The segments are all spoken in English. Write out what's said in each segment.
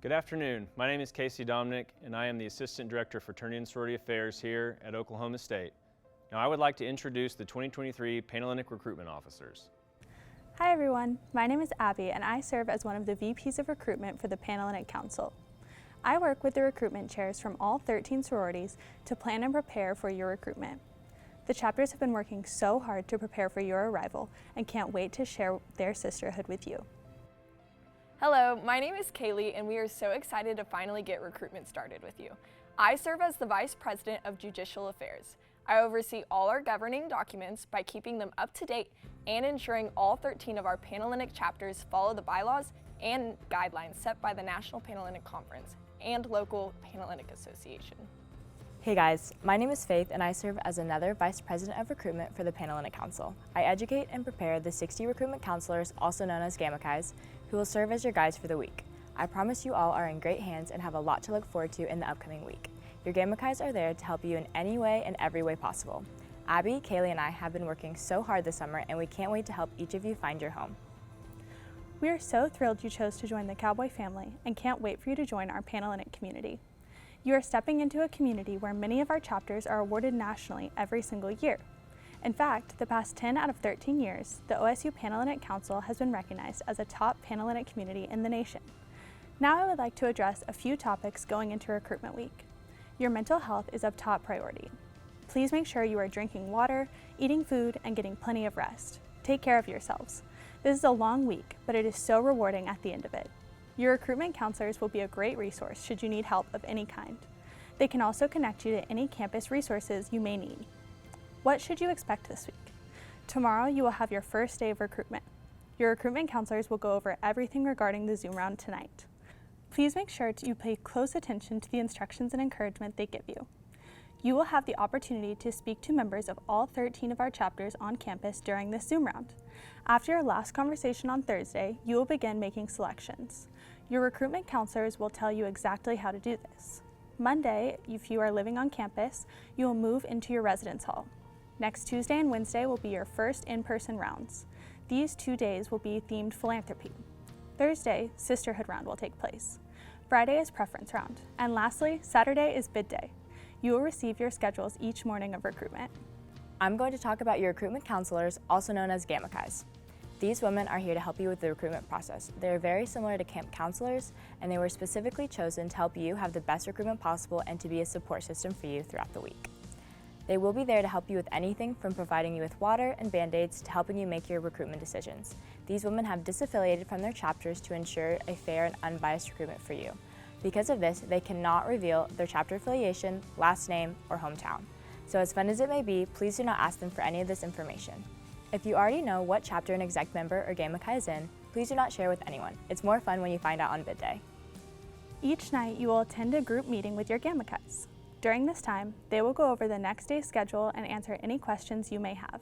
Good afternoon. My name is Casey Dominic, and I am the Assistant Director for Fraternity and Sorority Affairs here at Oklahoma State. Now I would like to introduce the 2023 Panhellenic Recruitment Officers. Hi everyone, my name is Abby and I serve as one of the VPs of Recruitment for the Panhellenic Council. I work with the recruitment chairs from all 13 sororities to plan and prepare for your recruitment. The chapters have been working so hard to prepare for your arrival and can't wait to share their sisterhood with you. Hello, my name is Kaylee and we are so excited to finally get recruitment started with you. I serve as the Vice President of Judicial Affairs. I oversee all our governing documents by keeping them up to date and ensuring all 13 of our Panhellenic chapters follow the bylaws and guidelines set by the National Panhellenic Conference and local Panhellenic Association. Hey guys, my name is Faith and I serve as another Vice President of Recruitment for the Panhellenic Council. I educate and prepare the 60 recruitment counselors, also known as Gamakais, who will serve as your guides for the week. I promise you all are in great hands and have a lot to look forward to in the upcoming week. Your Gamakais are there to help you in any way and every way possible. Abby, Kaylee, and I have been working so hard this summer and we can't wait to help each of you find your home. We are so thrilled you chose to join the Cowboy family and can't wait for you to join our Panhellenic community. You are stepping into a community where many of our chapters are awarded nationally every single year. In fact, the past 10 out of 13 years, the OSU Panhellenic Council has been recognized as a top Panhellenic community in the nation. Now I would like to address a few topics going into recruitment week. Your mental health is of top priority. Please make sure you are drinking water, eating food, and getting plenty of rest. Take care of yourselves. This is a long week, but it is so rewarding at the end of it. Your recruitment counselors will be a great resource should you need help of any kind. They can also connect you to any campus resources you may need. What should you expect this week? Tomorrow you will have your first day of recruitment. Your recruitment counselors will go over everything regarding the Zoom round tonight. Please make sure you pay close attention to the instructions and encouragement they give you. You will have the opportunity to speak to members of all 13 of our chapters on campus during this Zoom round. After your last conversation on Thursday, you will begin making selections. Your recruitment counselors will tell you exactly how to do this. Monday, if you are living on campus, you will move into your residence hall. Next Tuesday and Wednesday will be your first in-person rounds. These 2 days will be themed philanthropy. Thursday, sisterhood round will take place. Friday is preference round. And lastly, Saturday is bid day. You will receive your schedules each morning of recruitment. I'm going to talk about your recruitment counselors, also known as Gamakais. These women are here to help you with the recruitment process. They are very similar to camp counselors, and they were specifically chosen to help you have the best recruitment possible and to be a support system for you throughout the week. They will be there to help you with anything from providing you with water and Band-Aids to helping you make your recruitment decisions. These women have disaffiliated from their chapters to ensure a fair and unbiased recruitment for you. Because of this, they cannot reveal their chapter affiliation, last name, or hometown. So as fun as it may be, please do not ask them for any of this information. If you already know what chapter an exec member or Gamakai is in, please do not share with anyone. It's more fun when you find out on bid day. Each night, you will attend a group meeting with your Gamakais. During this time, they will go over the next day's schedule and answer any questions you may have.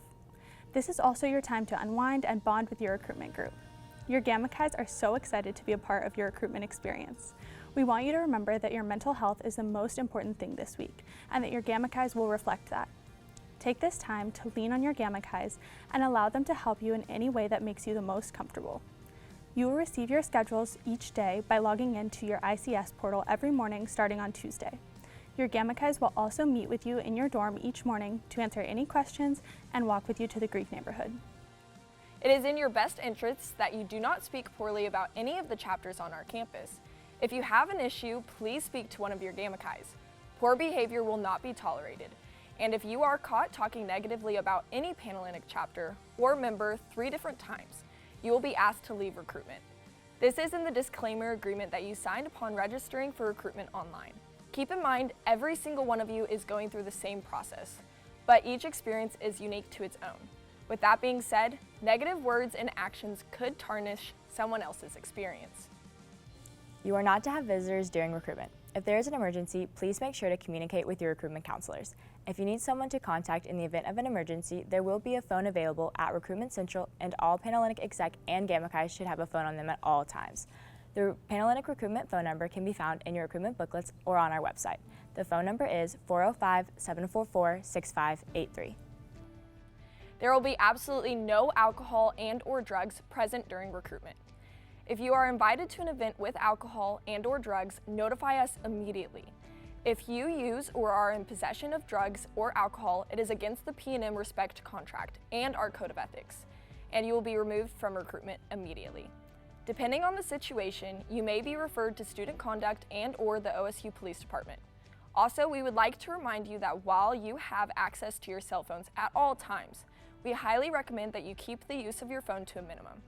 This is also your time to unwind and bond with your recruitment group. Your Gamakais are so excited to be a part of your recruitment experience. We want you to remember that your mental health is the most important thing this week, and that your Gamakais will reflect that. Take this time to lean on your Gamakais and allow them to help you in any way that makes you the most comfortable. You will receive your schedules each day by logging into your ICS portal every morning starting on Tuesday. Your Gamakais will also meet with you in your dorm each morning to answer any questions and walk with you to the Greek neighborhood. It is in your best interests that you do not speak poorly about any of the chapters on our campus. If you have an issue, please speak to one of your Gamakais. Poor behavior will not be tolerated. And if you are caught talking negatively about any Panhellenic chapter or member 3 different times, you will be asked to leave recruitment. This is in the disclaimer agreement that you signed upon registering for recruitment online. Keep in mind, every single one of you is going through the same process, but each experience is unique to its own. With that being said, negative words and actions could tarnish someone else's experience. You are not to have visitors during recruitment. If there is an emergency, please make sure to communicate with your recruitment counselors. If you need someone to contact in the event of an emergency, there will be a phone available at Recruitment Central, and all Panhellenic exec and Gamakais should have a phone on them at all times. The Panhellenic recruitment phone number can be found in your recruitment booklets or on our website. The phone number is 405-744-6583. There will be absolutely no alcohol and/or drugs present during recruitment. If you are invited to an event with alcohol and/or drugs, notify us immediately. If you use or are in possession of drugs or alcohol, it is against the PNM Respect contract and our code of ethics, and you will be removed from recruitment immediately. Depending on the situation, you may be referred to student conduct and/or the OSU Police Department. Also, we would like to remind you that while you have access to your cell phones at all times, we highly recommend that you keep the use of your phone to a minimum.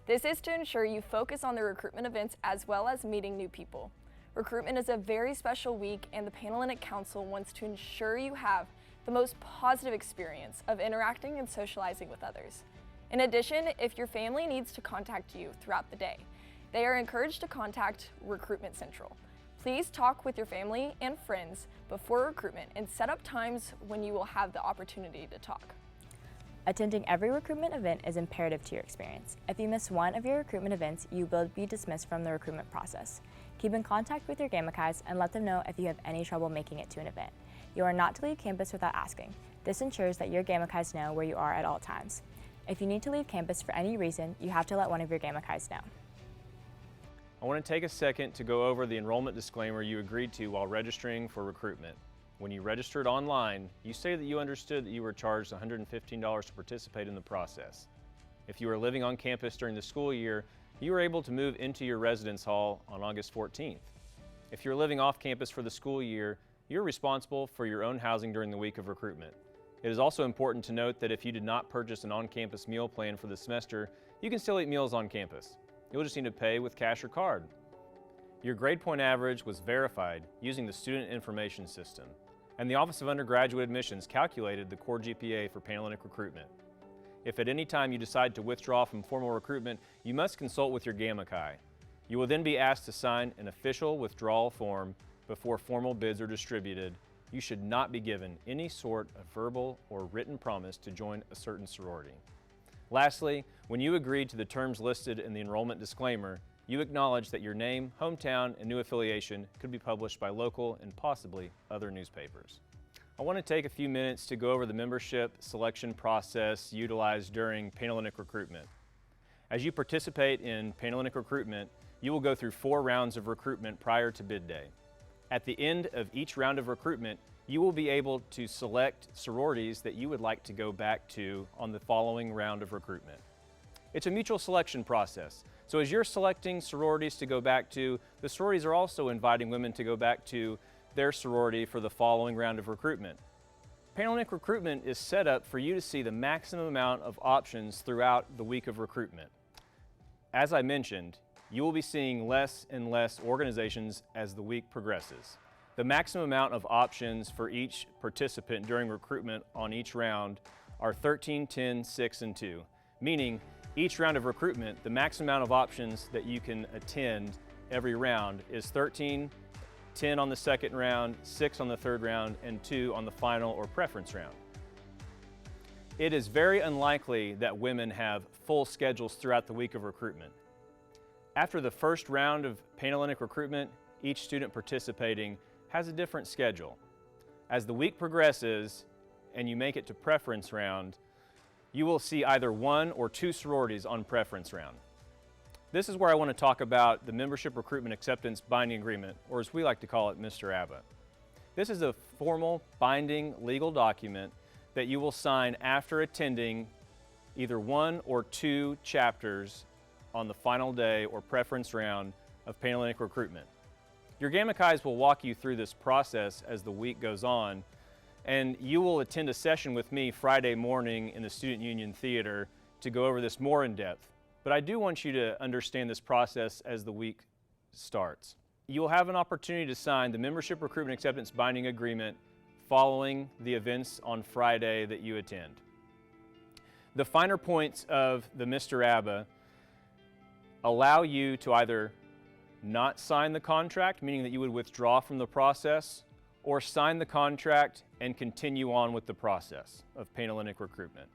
This is to ensure you focus on the recruitment events as well as meeting new people. Recruitment is a very special week, and the Panhellenic Council wants to ensure you have the most positive experience of interacting and socializing with others. In addition, if your family needs to contact you throughout the day, they are encouraged to contact Recruitment Central. Please talk with your family and friends before recruitment and set up times when you will have the opportunity to talk. Attending every recruitment event is imperative to your experience. If you miss one of your recruitment events, you will be dismissed from the recruitment process. Keep in contact with your Gamacais and let them know if you have any trouble making it to an event. You are not to leave campus without asking. This ensures that your Gamacais know where you are at all times. If you need to leave campus for any reason, you have to let one of your Gamacais know. I want to take a second to go over the enrollment disclaimer you agreed to while registering for recruitment. When you registered online, you say that you understood that you were charged $115 to participate in the process. If you are living on campus during the school year, you are able to move into your residence hall on August 14th. If you're living off campus for the school year, you're responsible for your own housing during the week of recruitment. It is also important to note that if you did not purchase an on-campus meal plan for the semester, you can still eat meals on campus. You'll just need to pay with cash or card. Your grade point average was verified using the Student Information System, and the Office of Undergraduate Admissions calculated the core GPA for Panhellenic recruitment. If at any time you decide to withdraw from formal recruitment, you must consult with your Gamacai. You will then be asked to sign an official withdrawal form before formal bids are distributed. You should not be given any sort of verbal or written promise to join a certain sorority. Lastly, when you agreed to the terms listed in the enrollment disclaimer, you acknowledge that your name, hometown, and new affiliation could be published by local and possibly other newspapers. I want to take a few minutes to go over the membership selection process utilized during Panhellenic recruitment. As you participate in Panhellenic recruitment, you will go through 4 rounds of recruitment prior to bid day. At the end of each round of recruitment, you will be able to select sororities that you would like to go back to on the following round of recruitment. It's a mutual selection process. So as you're selecting sororities to go back to, the sororities are also inviting women to go back to their sorority for the following round of recruitment. Panhellenic recruitment is set up for you to see the maximum amount of options throughout the week of recruitment. As I mentioned, you will be seeing less and less organizations as the week progresses. The maximum amount of options for each participant during recruitment on each round are 13, 10, 6, and 2, meaning each round of recruitment, the maximum amount of options that you can attend every round is 13, 10 on the second round, 6 on the third round, and 2 on the final or preference round. It is very unlikely that women have full schedules throughout the week of recruitment. After the first round of Panhellenic recruitment, each student participating has a different schedule. As the week progresses and you make it to preference round, you will see either 1 or 2 sororities on preference round. This is where I want to talk about the Membership Recruitment Acceptance Binding Agreement, or as we like to call it, Mr. ABBA. This is a formal, binding legal document that you will sign after attending either 1 or 2 chapters on the final day or preference round of Panhellenic recruitment. Your Gamacais will walk you through this process as the week goes on, and you will attend a session with me Friday morning in the Student Union Theater to go over this more in depth. But I do want you to understand this process as the week starts. You will have an opportunity to sign the Membership Recruitment Acceptance Binding Agreement following the events on Friday that you attend. The finer points of the Mr. ABBA allow you to either not sign the contract, meaning that you would withdraw from the process, or sign the contract and continue on with the process of Panhellenic recruitment.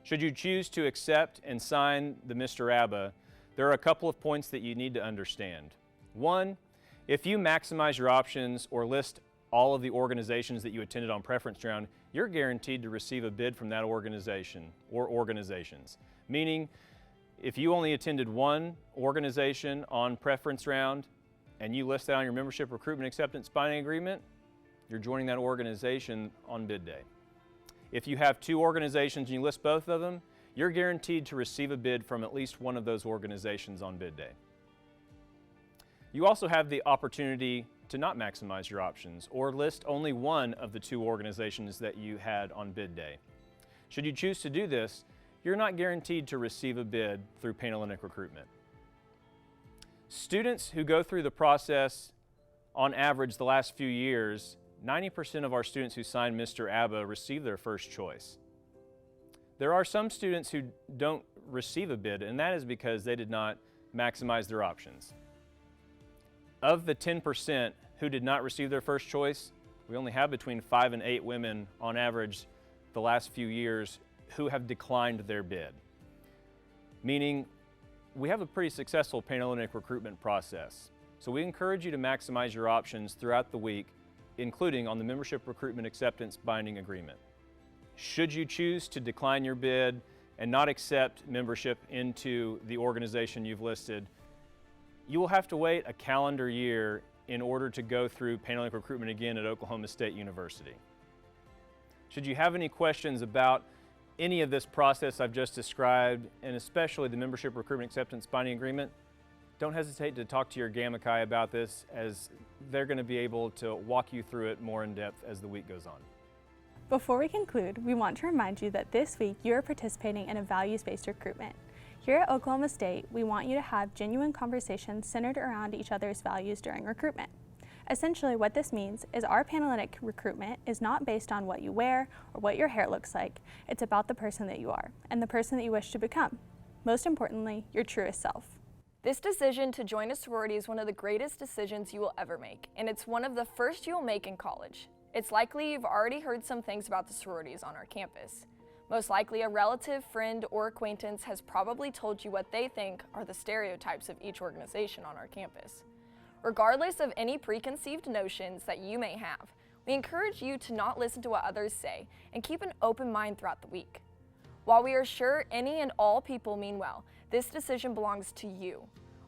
Should you choose to accept and sign the Mr. ABBA, there are a couple of points that you need to understand. One, if you maximize your options or list all of the organizations that you attended on preference round, you're guaranteed to receive a bid from that organization or organizations, meaning If you only attended one organization on preference round and you list that on your membership recruitment acceptance binding agreement, you're joining that organization on bid day. If you have two organizations and you list both of them, you're guaranteed to receive a bid from at least one of those organizations on bid day. You also have the opportunity to not maximize your options or list only one of the two organizations that you had on bid day. Should you choose to do this, you're not guaranteed to receive a bid through Panhellenic Recruitment. Students who go through the process, on average the last few years, 90% of our students who sign Mr. ABBA receive their first choice. There are some students who don't receive a bid, and that is because they did not maximize their options. Of the 10% who did not receive their first choice, we only have between 5 and 8 women on average the last few years who have declined their bid. Meaning, we have a pretty successful Panhellenic recruitment process. So we encourage you to maximize your options throughout the week, including on the membership recruitment acceptance binding agreement. Should you choose to decline your bid and not accept membership into the organization you've listed, you will have to wait a calendar year in order to go through Panhellenic recruitment again at Oklahoma State University. Should you have any questions about any of this process I've just described, and especially the membership recruitment acceptance binding agreement, don't hesitate to talk to your Gamma Chi about this, as they're going to be able to walk you through it more in depth as the week goes on. Before we conclude, we want to remind you that this week you are participating in a values-based recruitment. Here at Oklahoma State, we want you to have genuine conversations centered around each other's values during recruitment. Essentially, what this means is our Panhellenic recruitment is not based on what you wear or what your hair looks like. It's about the person that you are and the person that you wish to become. Most importantly, your truest self. This decision to join a sorority is one of the greatest decisions you will ever make, and it's one of the first you will make in college. It's likely you've already heard some things about the sororities on our campus. Most likely a relative, friend, or acquaintance has probably told you what they think are the stereotypes of each organization on our campus. Regardless of any preconceived notions that you may have, we encourage you to not listen to what others say and keep an open mind throughout the week. While we are sure any and all people mean well, this decision belongs to you.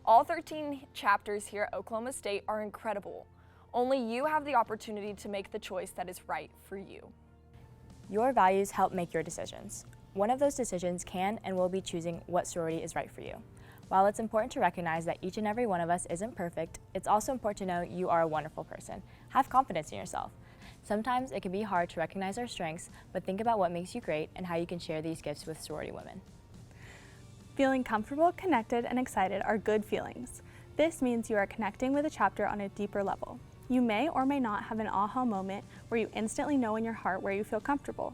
All 13 chapters here at Oklahoma State are incredible. Only you have the opportunity to make the choice that is right for you. Your values help make your decisions. One of those decisions can and will be choosing what sorority is right for you. While it's important to recognize that each and every one of us isn't perfect, it's also important to know you are a wonderful person. Have confidence in yourself. Sometimes it can be hard to recognize our strengths, but think about what makes you great and how you can share these gifts with sorority women. Feeling comfortable, connected, and excited are good feelings. This means you are connecting with a chapter on a deeper level. You may or may not have an aha moment where you instantly know in your heart where you feel comfortable.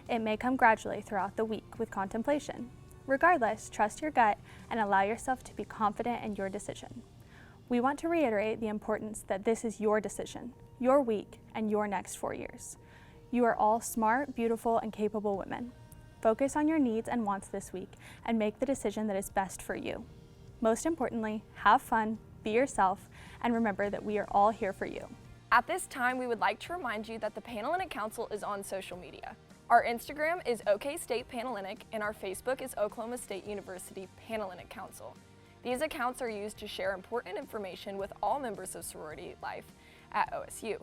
It may come gradually throughout the week with contemplation. Regardless, trust your gut and allow yourself to be confident in your decision. We want to reiterate the importance that this is your decision, your week, and your next 4 years. You are all smart, beautiful, and capable women. Focus on your needs and wants this week and make the decision that is best for you. Most importantly, have fun, be yourself, and remember that we are all here for you. At this time, we would like to remind you that the Panhellenic Council is on social media. Our Instagram is OK State Panhellenic, and our Facebook is Oklahoma State University Panhellenic Council. These accounts are used to share important information with all members of sorority life at OSU.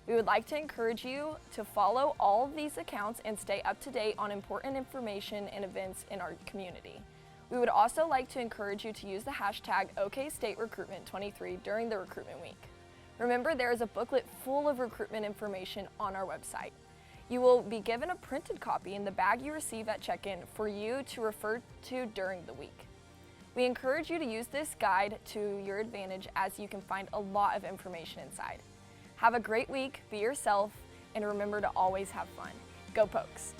We would like to encourage you to follow all of these accounts and stay up to date on important information and events in our community. We would also like to encourage you to use the hashtag OKStateRecruitment23 during the recruitment week. Remember, there is a booklet full of recruitment information on our website. You will be given a printed copy in the bag you receive at check-in for you to refer to during the week. We encourage you to use this guide to your advantage, as you can find a lot of information inside. Have a great week, be yourself, and remember to always have fun. Go Pokes!